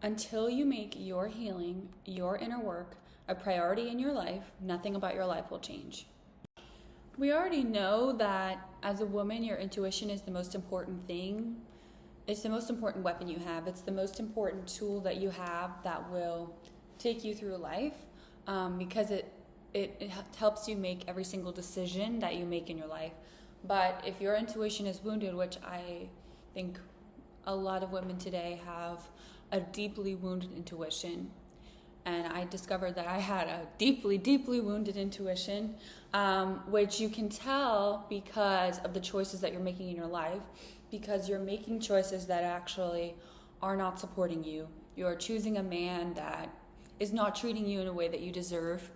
Until you make your healing, your inner work, a priority in your life, nothing about your life will change. We already know that as a woman, your intuition is the most important thing. It's the most important weapon you have. It's the most important tool that you have that will take you through life, because it helps you make every single decision that you make in your life. But if your intuition is wounded, which I think a lot of women today have a deeply wounded intuition, and I discovered that I had a deeply, deeply wounded intuition, which you can tell because of the choices that you're making in your life, because you're making choices that actually are not supporting you. You're choosing a man that is not treating you in a way that you deserve,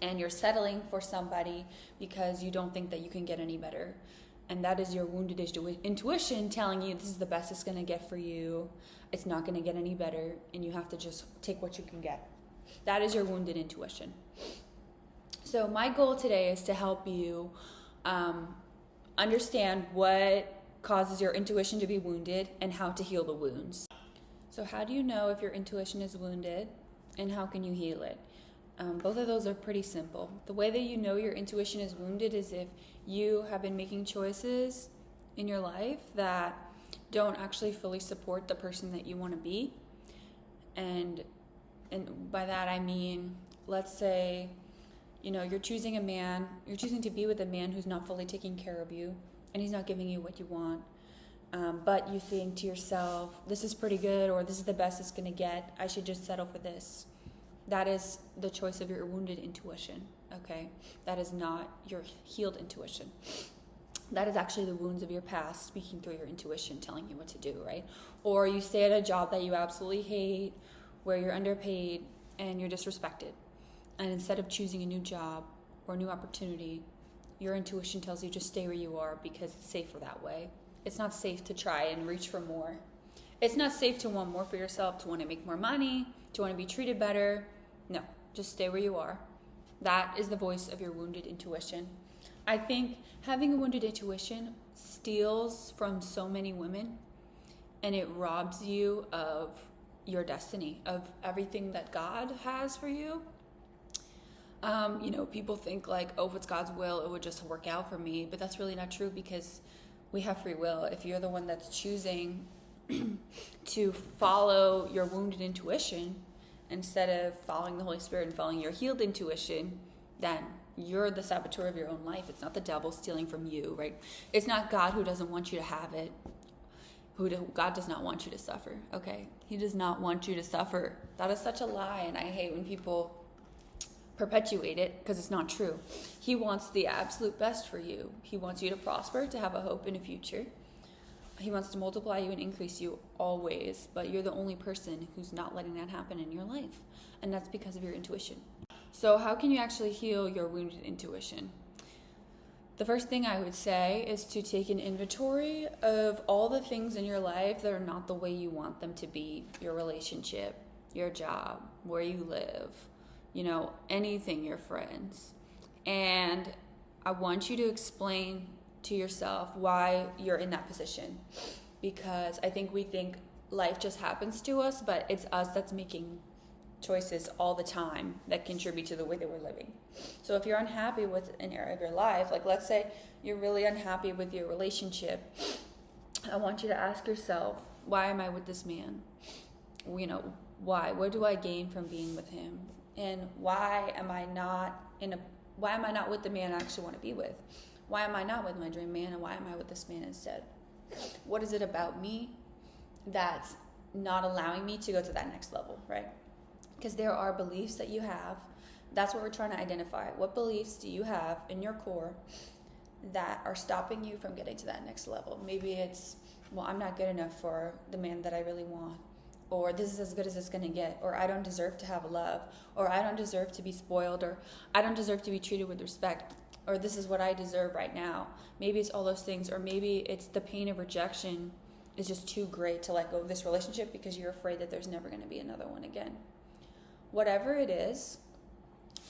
and you're settling for somebody because you don't think that you can get any better. And that is your wounded intuition telling you this is the best it's going to get for you. It's not going to get any better, and you have to just take what you can get. That is your wounded intuition. So my goal today is to help you understand what causes your intuition to be wounded and how to heal the wounds. So how do you know if your intuition is wounded, and how can you heal it? Both of those are pretty simple. The way that you know your intuition is wounded is if you have been making choices in your life that don't actually fully support the person that you want to be. And by that I mean, let's say, you're choosing to be with a man who's not fully taking care of you, and he's not giving you what you want. But you think to yourself, this is pretty good, or this is the best it's going to get. I should just settle for this. That is the choice of your wounded intuition, okay? That is not your healed intuition. That is actually the wounds of your past speaking through your intuition, telling you what to do, right? Or you stay at a job that you absolutely hate, where you're underpaid and you're disrespected. And instead of choosing a new job or a new opportunity, your intuition tells you just stay where you are because it's safer that way. It's not safe to try and reach for more. It's not safe to want more for yourself, to want to make more money, to want to be treated better. No, just stay where you are. That is the voice of your wounded intuition. I think having a wounded intuition steals from so many women, and it robs you of your destiny, of everything that God has for you. People think like, oh, if it's God's will, it would just work out for me. But that's really not true, because we have free will. If you're the one that's choosing to follow your wounded intuition instead of following the Holy Spirit and following your healed intuition, then you're the saboteur of your own life. It's not the devil stealing from you, right? It's not God who doesn't want you to have it. God does not want you to suffer, okay? He does not want you to suffer. That is such a lie, and I hate when people perpetuate it, because it's not true. He wants the absolute best for you. He wants you to prosper, to have a hope in a future. He wants to multiply you and increase you always, but you're the only person who's not letting that happen in your life, and that's because of your intuition. So how can you actually heal your wounded intuition? The first thing I would say is to take an inventory of all the things in your life that are not the way you want them to be. Your relationship, your job, where you live, anything, your friends. And I want you to explain to yourself why you're in that position, because I think we think life just happens to us, but it's us that's making choices all the time that contribute to the way that we're living. So if you're unhappy with an area of your life, like let's say you're really unhappy with your relationship, I want you to ask yourself, why am I with this man? Why? What do I gain from being with him? And why am I not with the man I actually want to be with? Why am I not with my dream man, and why am I with this man instead? What is it about me that's not allowing me to go to that next level, right? Because there are beliefs that you have. That's what we're trying to identify. What beliefs do you have in your core that are stopping you from getting to that next level? Maybe it's, well, I'm not good enough for the man that I really want. Or this is as good as it's going to get. Or I don't deserve to have love. Or I don't deserve to be spoiled. Or I don't deserve to be treated with respect. Or this is what I deserve right now. Maybe it's all those things. Or maybe it's the pain of rejection is just too great to let go of this relationship because you're afraid that there's never going to be another one again. Whatever it is,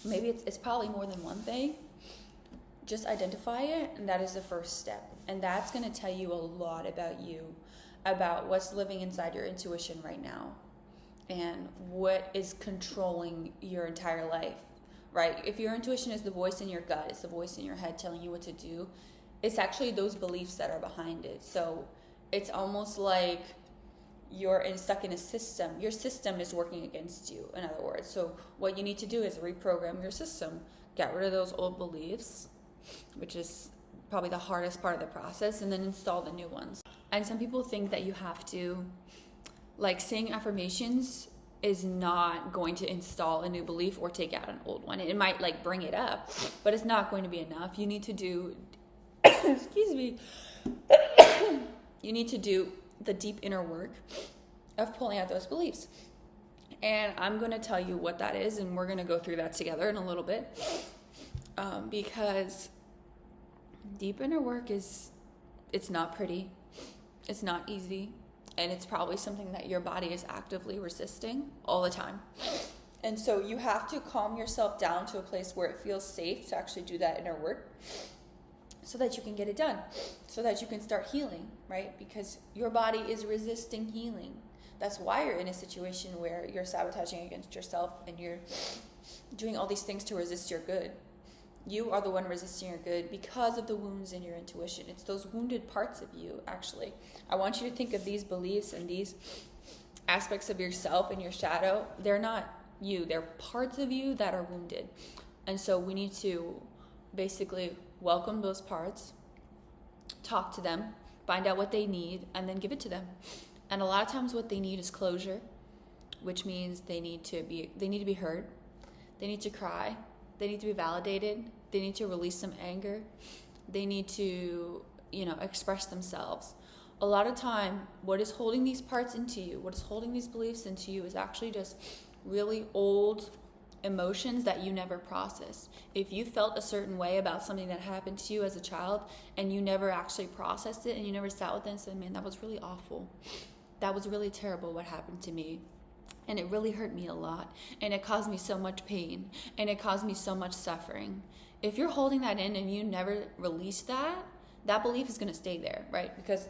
maybe it's probably more than one thing. Just identify it, and that is the first step. And that's going to tell you a lot about you, about what's living inside your intuition right now. and what is controlling your entire life, right? If your intuition is the voice in your gut, it's the voice in your head telling you what to do, it's actually those beliefs that are behind it. So it's almost like you're stuck in a system. Your system is working against you, in other words. So what you need to do is reprogram your system. Get rid of those old beliefs, which is probably the hardest part of the process, and then install the new ones. And some people think that you have to, like, saying affirmations is not going to install a new belief or take out an old one. It might, like, bring it up, but it's not going to be enough. You need to do, excuse me, you need to do the deep inner work of pulling out those beliefs. And I'm going to tell you what that is, and we're going to go through that together in a little bit. Because deep inner work it's not pretty, it's not easy, and it's probably something that your body is actively resisting all the time. And so you have to calm yourself down to a place where it feels safe to actually do that inner work, so that you can get it done, so that you can start healing, right? Because your body is resisting healing. That's why you're in a situation where you're sabotaging against yourself and you're doing all these things to resist your good. You are the one resisting your good because of the wounds in your intuition. It's those wounded parts of you, actually. I want you to think of these beliefs and these aspects of yourself and your shadow. They're not you. They're parts of you that are wounded. And so we need to basically welcome those parts, talk to them, find out what they need, and then give it to them. And a lot of times what they need is closure, which means they need to be heard. They need to cry. They need to be validated. They need to release some anger. They need to, express themselves. A lot of time, what is holding these parts into you, what is holding these beliefs into you is actually just really old emotions that you never processed. If you felt a certain way about something that happened to you as a child and you never actually processed it and you never sat with it and said, man, that was really awful. That was really terrible what happened to me. And it really hurt me a lot. And it caused me so much pain. And it caused me so much suffering. If you're holding that in and you never release that, that belief is going to stay there, right? Because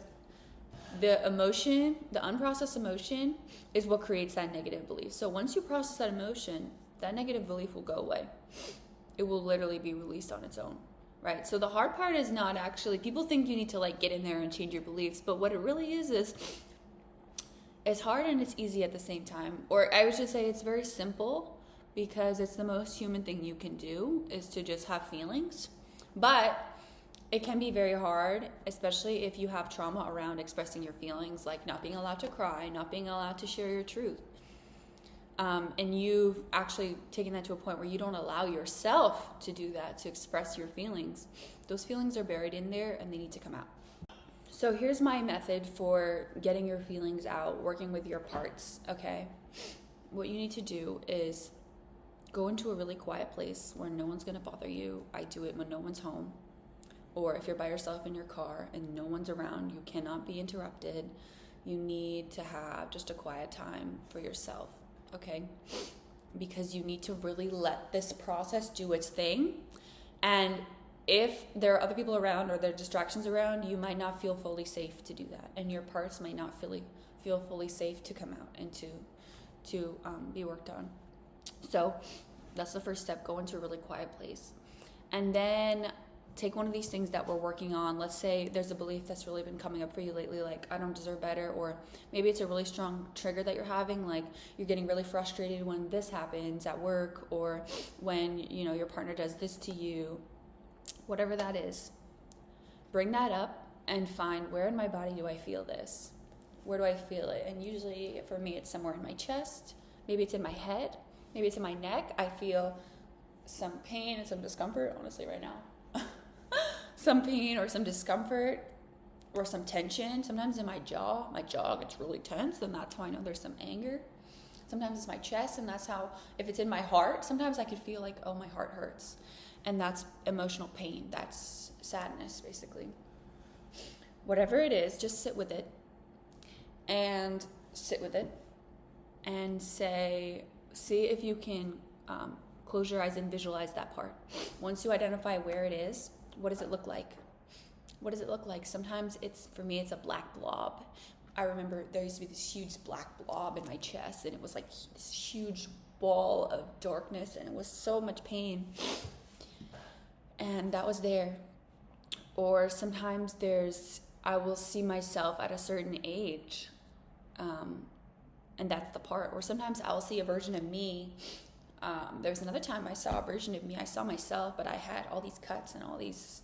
the emotion, the unprocessed emotion, is what creates that negative belief. So once you process that emotion, that negative belief will go away. It will literally be released on its own, right? So the hard part is not actually, people think you need to get in there and change your beliefs, but what it really is it's hard and it's easy at the same time. Or I would just say it's very simple, because it's the most human thing you can do is to just have feelings. But it can be very hard, especially if you have trauma around expressing your feelings, like not being allowed to cry, not being allowed to share your truth. And you've actually taken that to a point where you don't allow yourself to do that, to express your feelings. Those feelings are buried in there and they need to come out. So here's my method for getting your feelings out, working with your parts, okay? What you need to do is go into a really quiet place where no one's going to bother you. I do it when no one's home. Or if you're by yourself in your car and no one's around, you cannot be interrupted. You need to have just a quiet time for yourself, okay? Because you need to really let this process do its thing. And if there are other people around or there are distractions around, you might not feel fully safe to do that. And your parts might not feel fully safe to come out and to be worked on. So that's the first step. Go into a really quiet place. And then take one of these things that we're working on. Let's say there's a belief that's really been coming up for you lately, like I don't deserve better, or maybe it's a really strong trigger that you're having, like you're getting really frustrated when this happens at work, or when your partner does this to you. Whatever that is, bring that up and find, where in my body do I feel this? Where do I feel it? And usually for me, it's somewhere in my chest. Maybe it's in my head. Maybe it's in my neck. I feel some pain and some discomfort, honestly, right now. Some pain or some discomfort or some tension. Sometimes in my jaw gets really tense, and that's how I know there's some anger. Sometimes it's my chest, and that's how, if it's in my heart, sometimes I could feel like, oh, my heart hurts. And that's emotional pain. That's sadness, basically. Whatever it is, just sit with it. And see if you can close your eyes and visualize that part. Once you identify where it is, what does it look like? What does it look like? Sometimes for me, it's a black blob. I remember there used to be this huge black blob in my chest, and it was like this huge ball of darkness, and it was so much pain. And that was there. Or sometimes I will see myself at a certain age, and that's the part. Or sometimes I'll see a version of me. There was another time I saw a version of me. I saw myself, but I had all these cuts and all these,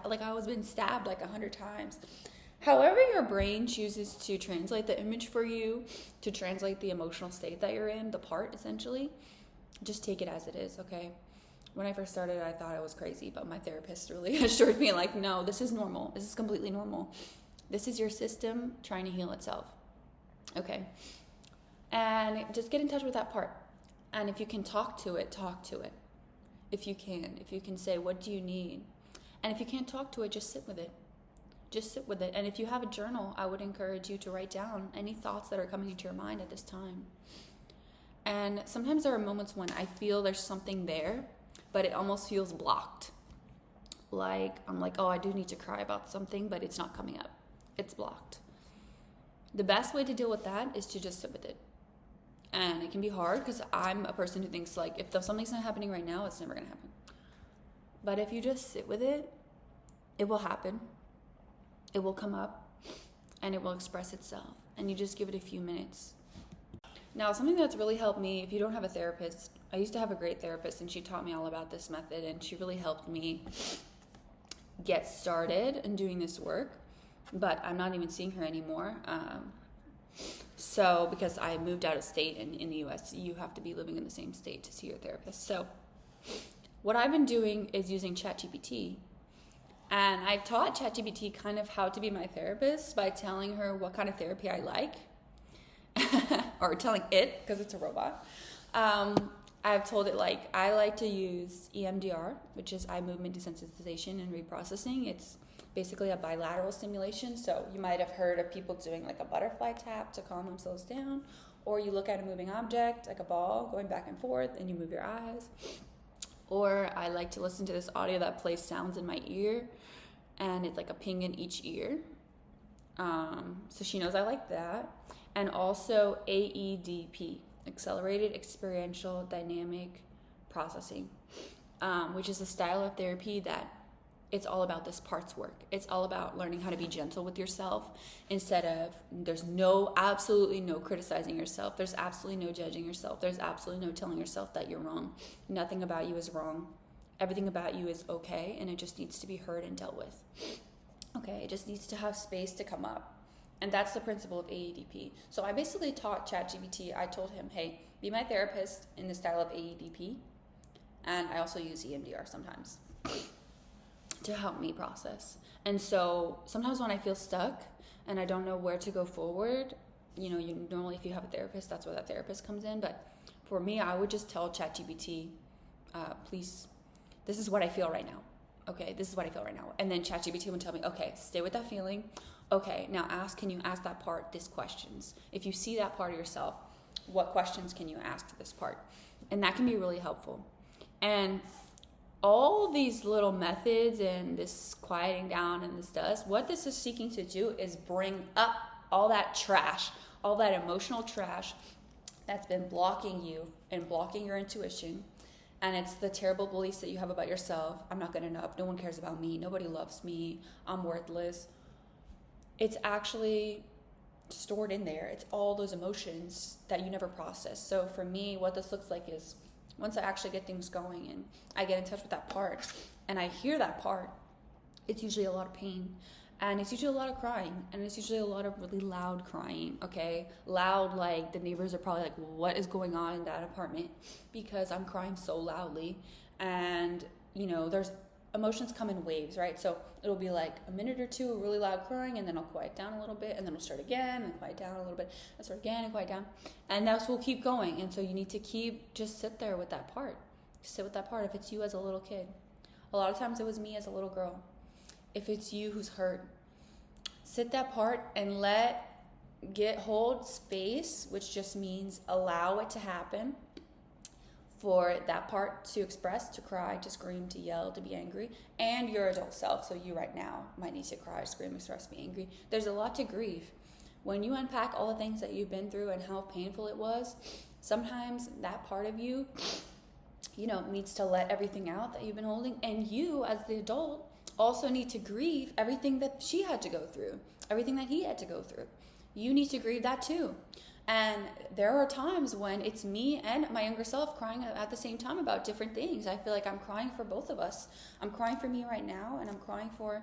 like I was being stabbed like 100 times. However your brain chooses to translate the image for you, to translate the emotional state that you're in, the part essentially, just take it as it is, okay? When I first started, I thought I was crazy, but my therapist really assured me, like, no, this is normal. This is completely normal. This is your system trying to heal itself, okay? And just get in touch with that part. And if you can talk to it, talk to it. If you can say, what do you need? And if you can't talk to it, just sit with it. Just sit with it. And if you have a journal, I would encourage you to write down any thoughts that are coming into your mind at this time. And sometimes there are moments when I feel there's something there, but it almost feels blocked. Like, I'm like, oh, I do need to cry about something, but it's not coming up. It's blocked. The best way to deal with that is to just sit with it. And it can be hard because I'm a person who thinks, like, if something's not happening right now, it's never going to happen. But if you just sit with it, it will happen. It will come up, and it will express itself. And you just give it a few minutes. Now, something that's really helped me, if you don't have a therapist, I used to have a great therapist, and she taught me all about this method, and she really helped me get started in doing this work. But I'm not even seeing her anymore. So, because I moved out of state, and in the U.S., you have to be living in the same state to see your therapist. So, what I've been doing is using ChatGPT. And I've taught ChatGPT kind of how to be my therapist by telling her what kind of therapy I like. Or telling it, because it's a robot. I've told it, like, I like to use EMDR, which is eye movement desensitization and reprocessing. It's basically a bilateral stimulation. So you might have heard of people doing like a butterfly tap to calm themselves down. Or you look at a moving object, like a ball, going back and forth, and you move your eyes. Or I like to listen to this audio that plays sounds in my ear, and it's like a ping in each ear. So she knows I like that. And also AEDP, Accelerated Experiential Dynamic Processing, which is a style of therapy that it's all about this parts work. It's all about learning how to be gentle with yourself instead of, there's absolutely no criticizing yourself. There's absolutely no judging yourself. There's absolutely no telling yourself that you're wrong. Nothing about you is wrong. Everything about you is okay, and it just needs to be heard and dealt with. Okay, it just needs to have space to come up. And that's the principle of AEDP. So I basically taught ChatGPT, I told him, hey, be my therapist in the style of AEDP. And I also use EMDR sometimes to help me process. And so sometimes when I feel stuck and I don't know where to go forward, normally if you have a therapist, that's where that therapist comes in. But for me, I would just tell ChatGPT, please, this is what I feel right now. Okay, this is what I feel right now. And then ChatGPT would tell me, okay, stay with that feeling. Okay, now can you ask that part these questions? If you see that part of yourself, what questions can you ask to this part? And that can be really helpful. And all these little methods and this quieting down and this does, what this is seeking to do is bring up all that trash, all that emotional trash that's been blocking you and blocking your intuition. And it's the terrible beliefs that you have about yourself. I'm not good enough. No one cares about me. Nobody loves me. I'm worthless. It's actually stored in there. It's all those emotions that you never process. So for me, what this looks like is once I actually get things going and I get in touch with that part and I hear that part, it's usually a lot of pain. And it's usually a lot of crying. And it's usually a lot of really loud crying, okay? Loud, like the neighbors are probably like, what is going on in that apartment? Because I'm crying so loudly. And, there's emotions come in waves, right? So it'll be like a minute or two of really loud crying, and then I'll quiet down a little bit, and then I'll start again, and quiet down a little bit, and start again, and quiet down. And that's will keep going. And so you need to just sit there with that part. Sit with that part if it's you as a little kid. A lot of times it was me as a little girl. If it's you who's hurt, sit that part and hold space, which just means allow it to happen, for that part to express, to cry, to scream, to yell, to be angry, and your adult self. So you right now might need to cry, scream, express, be angry. There's a lot to grieve, When you unpack all the things that you've been through and how painful it was, sometimes that part of you, needs to let everything out that you've been holding. And you, as the adult, also need to grieve everything that she had to go through, everything that he had to go through. You need to grieve that too. And there are times when it's me and my younger self crying at the same time about different things. I feel like I'm crying for both of us. I'm crying for me right now, and I'm crying for,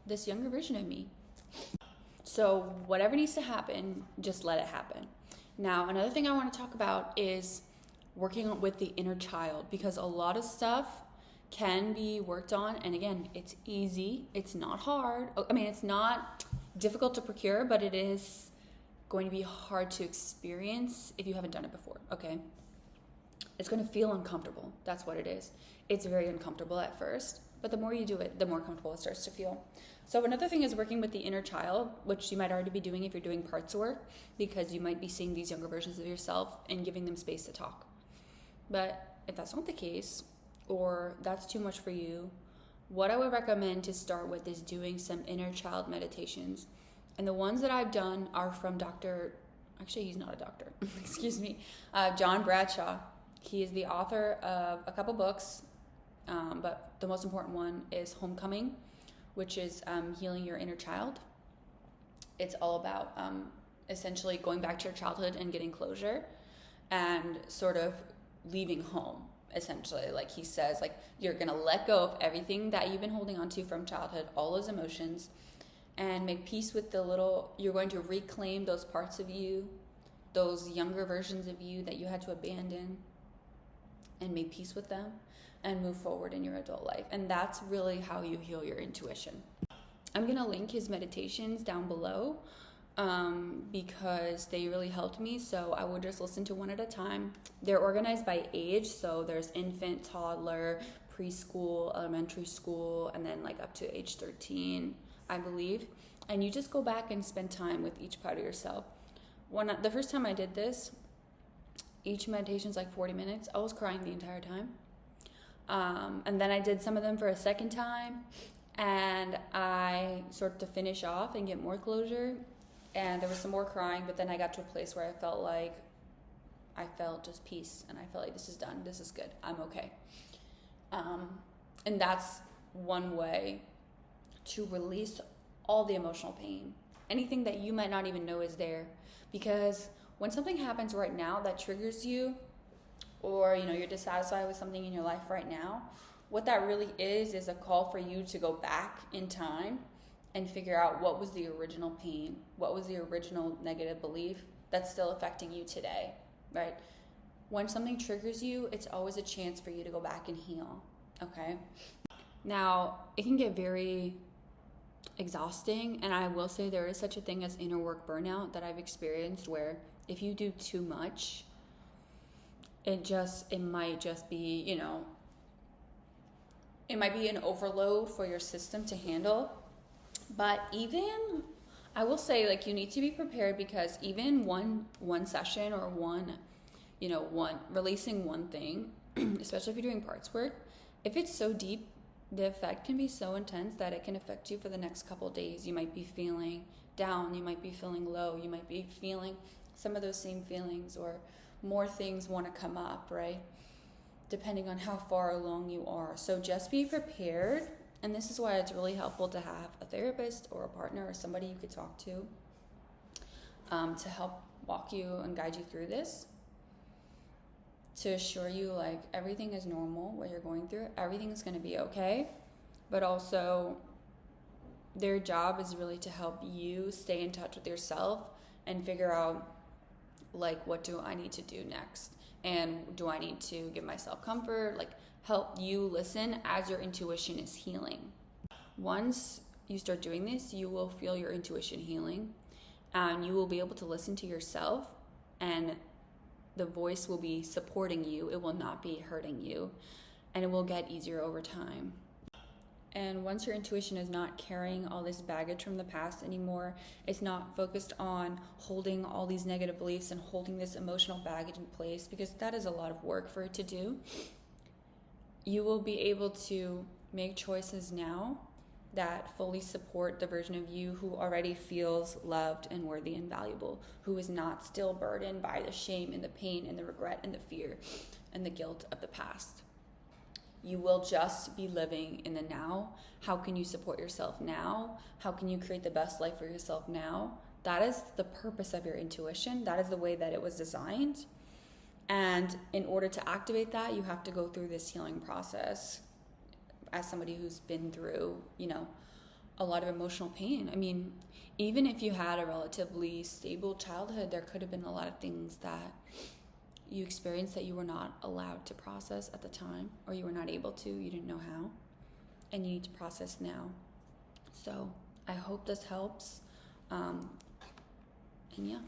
this younger version of me. So whatever needs to happen, just let it happen. Now, another thing I want to talk about is working with the inner child, because a lot of stuff can be worked on. And again, it's easy. It's not hard. I mean, it's not difficult to procure, but it is going to be hard to experience if you haven't done it before, okay? It's going to feel uncomfortable. That's what it is. It's very uncomfortable at first, but the more you do it, the more comfortable it starts to feel. So another thing is working with the inner child, which you might already be doing if you're doing parts work, because you might be seeing these younger versions of yourself and giving them space to talk. But if that's not the case, or that's too much for you, what I would recommend to start with is doing some inner child meditations. And the ones that I've done are from actually he's not a doctor, excuse me, John Bradshaw. He is the author of a couple books, but the most important one is Homecoming, which is healing your inner child. It's all about essentially going back to your childhood and getting closure and sort of leaving home, essentially. Like he says, like, you're going to let go of everything that you've been holding on to from childhood, all those emotions, and make peace with you're going to reclaim those parts of you, those younger versions of you that you had to abandon, and make peace with them and move forward in your adult life. And that's really how you heal your intuition. I'm going to link his meditations down below because they really helped me. So I would just listen to one at a time. They're organized by age. So there's infant, toddler, preschool, elementary school, and then like up to age 13, I believe. And you just go back and spend time with each part of yourself. The first time I did this, each meditation is like 40 minutes. I was crying the entire time. And then I did some of them for a second time, and I sort of to finish off and get more closure. And there was some more crying, but then I got to a place where I felt just peace, and I felt like this is done. This is good. I'm okay. And that's one way to release all the emotional pain, anything that you might not even know is there. Because when something happens right now that triggers you, or you're dissatisfied with something in your life right now, what that really is a call for you to go back in time and figure out what was the original pain, what was the original negative belief that's still affecting you today, right? When something triggers you, it's always a chance for you to go back and heal, okay? Now, it can get very exhausting, and I will say there is such a thing as inner work burnout that I've experienced, where if you do too much, it might just be, it might be an overload for your system to handle. But even, I will say, like, you need to be prepared, because even one session or releasing one thing, especially if you're doing parts work, if it's so deep, the effect can be so intense that it can affect you for the next couple of days. You might be feeling down, you might be feeling low, you might be feeling some of those same feelings, or more things want to come up, right? Depending on how far along you are. So just be prepared. And this is why it's really helpful to have a therapist or a partner or somebody you could talk to help walk you and guide you through this, to assure you like everything is normal, what you're going through, everything is going to be okay. But also their job is really to help you stay in touch with yourself and figure out, like, what do I need to do next? And do I need to give myself comfort? Like, help you listen as your intuition is healing. Once you start doing this, you will feel your intuition healing, and you will be able to listen to yourself, and the voice will be supporting you. It will not be hurting you, and it will get easier over time. And once your intuition is not carrying all this baggage from the past anymore, it's not focused on holding all these negative beliefs and holding this emotional baggage in place, because that is a lot of work for it to do. You will be able to make choices now that fully support the version of you who already feels loved and worthy and valuable, who is not still burdened by the shame and the pain and the regret and the fear and the guilt of the past. You will just be living in the now. How can you support yourself now? How can you create the best life for yourself now? That is the purpose of your intuition. That is the way that it was designed. And in order to activate that, you have to go through this healing process as somebody who's been through, a lot of emotional pain. I mean, even if you had a relatively stable childhood, there could have been a lot of things that you experienced that you were not allowed to process at the time, or you were not able to, you didn't know how, and you need to process now. So I hope this helps. And yeah.